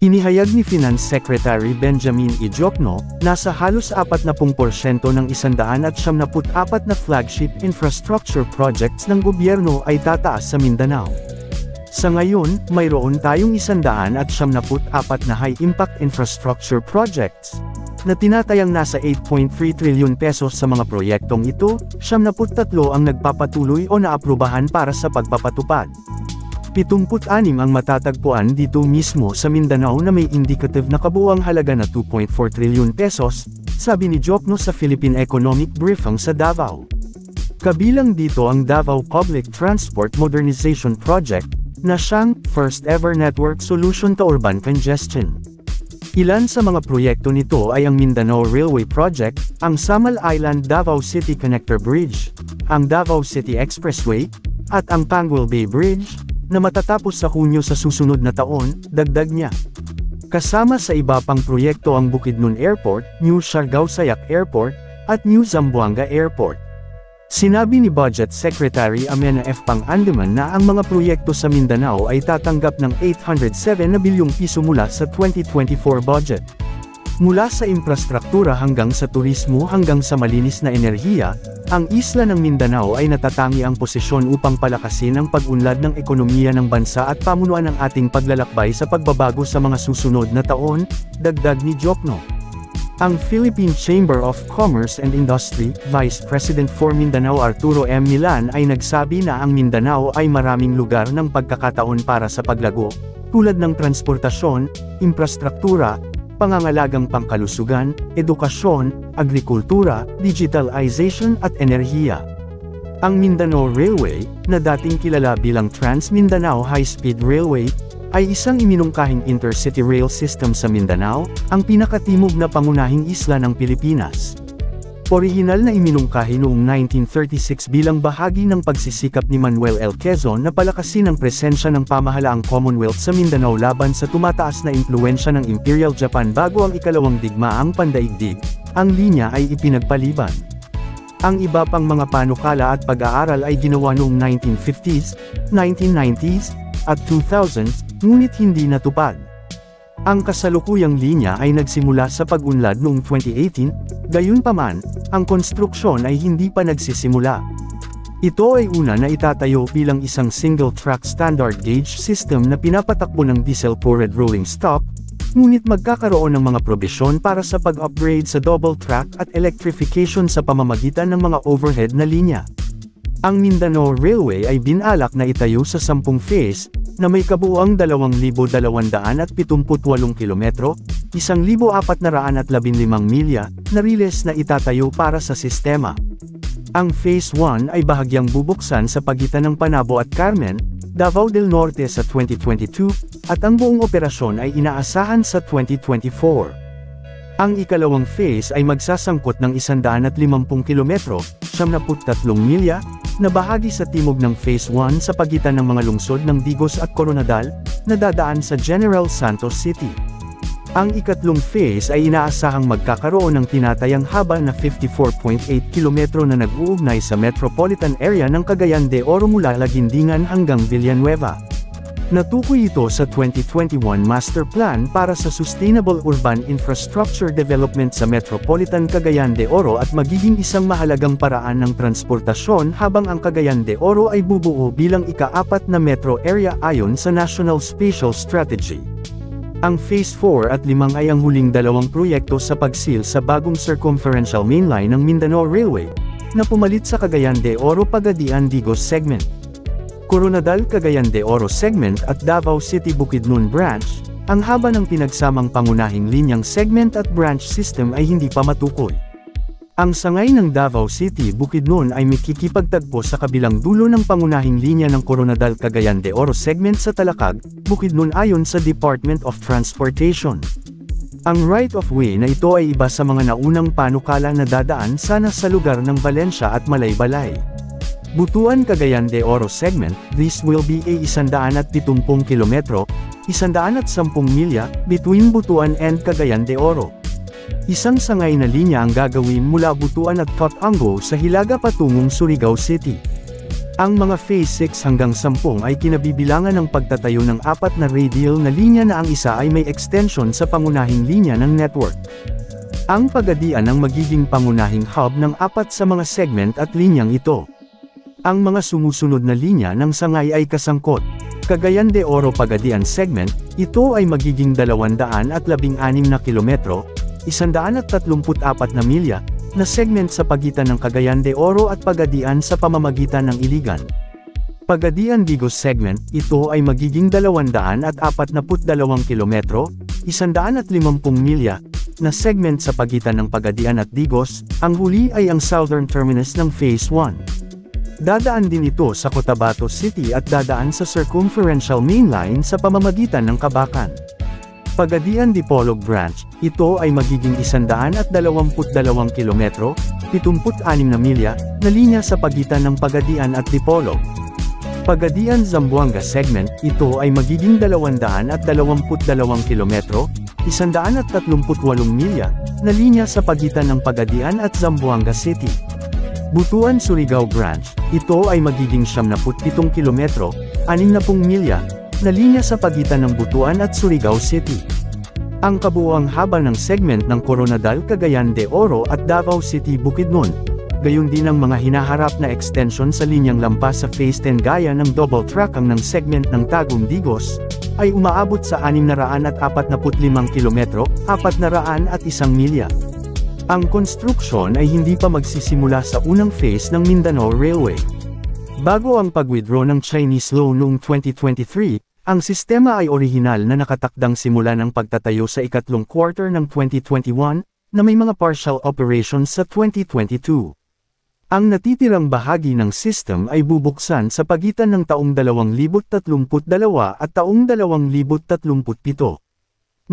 Inihayag ni Finance Secretary Benjamin E. Diokno, nasa halos 40% ng 174 na flagship infrastructure projects ng gobyerno ay tataas sa Mindanao. Sa ngayon, mayroon tayong 174 na high-impact infrastructure projects, na tinatayang nasa 8.3 trilyon pesos sa mga proyektong ito, 73 ang nagpapatuloy o naaprubahan para sa pagpapatupad. 76 ang matatagpuan dito mismo sa Mindanao na may indicative na kabuuang halaga na 2.4 trilyon pesos, sabi ni Diokno sa Philippine Economic Briefing sa Davao. Kabilang dito ang Davao Public Transport Modernization Project, na siyang first ever network solution to urban congestion. Ilan sa mga proyekto nito ay ang Mindanao Railway Project, ang Samal Island Davao City Connector Bridge, ang Davao City Expressway, at ang Panguil Bay Bridge, na matatapos sa Hunyo sa susunod na taon, dagdag niya. Kasama sa iba pang proyekto ang Bukidnon Airport, New Siargao-Sayac Airport, at New Zamboanga Airport. Sinabi ni Budget Secretary Amena F. Pang-Andaman na ang mga proyekto sa Mindanao ay tatanggap ng 807 na bilyong piso mula sa 2024 budget. Mula sa infrastruktura hanggang sa turismo hanggang sa malinis na enerhiya, ang isla ng Mindanao ay natatangi ang posisyon upang palakasin ang pag-unlad ng ekonomiya ng bansa at pamunuan ang ating paglalakbay sa pagbabago sa mga susunod na taon, dagdag ni Diokno. Ang Philippine Chamber of Commerce and Industry, Vice President for Mindanao Arturo M. Milan ay nagsabi na ang Mindanao ay maraming lugar ng pagkakataon para sa paglago, tulad ng transportasyon, infrastruktura, pangangalagang pangkalusugan, edukasyon, agrikultura, digitalization at enerhiya. Ang Mindanao Railway, na dating kilala bilang Trans-Mindanao High-Speed Railway, ay isang iminungkahing intercity rail system sa Mindanao, ang pinakatimog na pangunahing isla ng Pilipinas. Orihinal na iminungkahi noong 1936 bilang bahagi ng pagsisikap ni Manuel L. Quezon na palakasin ang presensya ng pamahalaang Commonwealth sa Mindanao laban sa tumataas na impluwensya ng Imperial Japan bago ang ikalawang digmaang pandaigdig. Ang linya ay ipinagpaliban. Ang iba pang mga panukala at pag-aaral ay ginawa noong 1950s, 1990s, at 2000s, ngunit hindi natupad. Ang kasalukuyang linya ay nagsimula sa pag-unlad noong 2018, gayunpaman, ang konstruksyon ay hindi pa nagsisimula. Ito ay una na itatayo bilang isang single-track standard gauge system na pinapatakbo ng diesel-powered rolling stock, ngunit magkakaroon ng mga probisyon para sa pag-upgrade sa double track at electrification sa pamamagitan ng mga overhead na linya. Ang Mindanao Railway ay binalak na itayo sa 10 phase, na may kabuuang 2,278 kilometro, 1,415 milya, na riles na itatayo para sa sistema. Ang Phase 1 ay bahagyang bubuksan sa pagitan ng Panabo at Carmen, Davao del Norte sa 2022, at ang buong operasyon ay inaasahan sa 2024. Ang ikalawang phase ay magsasangkot ng 150 kilometro, 73 milya, na bahagi sa timog ng Phase 1 sa pagitan ng mga lungsod ng Digos at Coronadal, na dadaan sa General Santos City. Ang ikatlong phase ay inaasahang magkakaroon ng tinatayang haba na 54.8 kilometro na nag-uugnay sa metropolitan area ng Cagayan de Oro mula Laguindingan hanggang Villanueva. Natukoy ito sa 2021 Master Plan para sa Sustainable Urban Infrastructure Development sa Metropolitan Cagayan de Oro at magiging isang mahalagang paraan ng transportasyon habang ang Cagayan de Oro ay bubuo bilang ika-4 na metro area ayon sa National Spatial Strategy. Ang Phase 4 at 5 ay ang huling dalawang proyekto sa pagsil sa bagong circumferential mainline ng Mindanao Railway, na pumalit sa Cagayan de Oro Pagadian-Digos segment. Coronadal Cagayan de Oro segment at Davao City Bukidnon branch, ang haba ng pinagsamang pangunahing linyang segment at branch system ay hindi pa matukoy. Ang sangay ng Davao City Bukidnon ay makikipagtagpo sa kabilang dulo ng pangunahing linya ng Coronadal Cagayan de Oro segment sa Talakag, Bukidnon ayon sa Department of Transportation. Ang right-of-way na ito ay iba sa mga naunang panukala na dadaan sana sa lugar ng Valencia at Malaybalay. Butuan Cagayan de Oro segment, this will be a 170 kilometro, 110 milya, between Butuan and Cagayan de Oro. Isang sangay na linya ang gagawin mula Butuan at Cotabato sa Hilaga patungong Surigao City. Ang mga Phase 6 hanggang 10 ay kinabibilangan ng pagtatayo ng 4 na radial na linya na ang isa ay may extension sa pangunahing linya ng network. Ang Pagadian ang magiging pangunahing hub ng 4 sa mga segment at linyang ito. Ang mga sumusunod na linya ng sangay ay kasangkot. Cagayan de Oro Pagadian segment, ito ay magiging 216 na kilometro, 134 na milya, na segment sa pagitan ng Cagayan de Oro at Pagadian sa pamamagitan ng Iligan. Pagadian-Digos segment, ito ay magiging 242 kilometro, 150 milya, na segment sa pagitan ng Pagadian at Digos. Ang huli ay ang southern terminus ng Phase 1. Dadaan din ito sa Cotabato City at dadaan sa Circumferential Main Line sa pamamagitan ng Kabakan. Pagadian-Dipolog Branch, ito ay magiging 122 kilometro, 76 na milya, na linya sa pagitan ng Pagadian at Dipolog. Pagadian-Zamboanga segment, ito ay magiging 222 kilometro, 138 milya, na linya sa pagitan ng Pagadian at Zamboanga City. Butuan-Surigao Branch, ito ay magiging 77 kilometro, 60 milya, na linya sa pagitan ng Butuan at Surigao City. Ang kabuuang haba ng segment ng Coronadal Cagayan de Oro at Davao City Bukidnon, gayon din ang mga hinaharap na extension sa linyang lampas sa Phase 10 gaya ng double tracking ng segment ng Tagum Digos, ay umaabot sa 645 kilometro, 401 milya. Ang konstruksyon ay hindi pa magsisimula sa unang phase ng Mindanao Railway. Bago ang pag-withdraw ng Chinese loan noong 2023, ang sistema ay orihinal na nakatakdang simula ng pagtatayo sa ikatlong quarter ng 2021, na may mga partial operations sa 2022. Ang natitirang bahagi ng system ay bubuksan sa pagitan ng taong 2032 at taong 2037.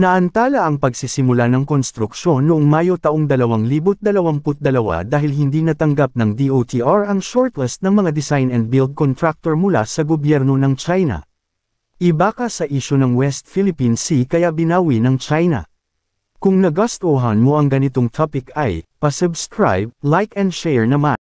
Naantala ang pagsisimula ng konstruksyon noong Mayo taong 2022 dahil hindi natanggap ng DOTR ang shortlist ng mga design and build contractor mula sa gobyerno ng China. Iba ka sa isyu ng West Philippine Sea kaya binawi ng China. Kung nagustuhan mo ang ganitong topic ay, pa-subscribe, like and share naman.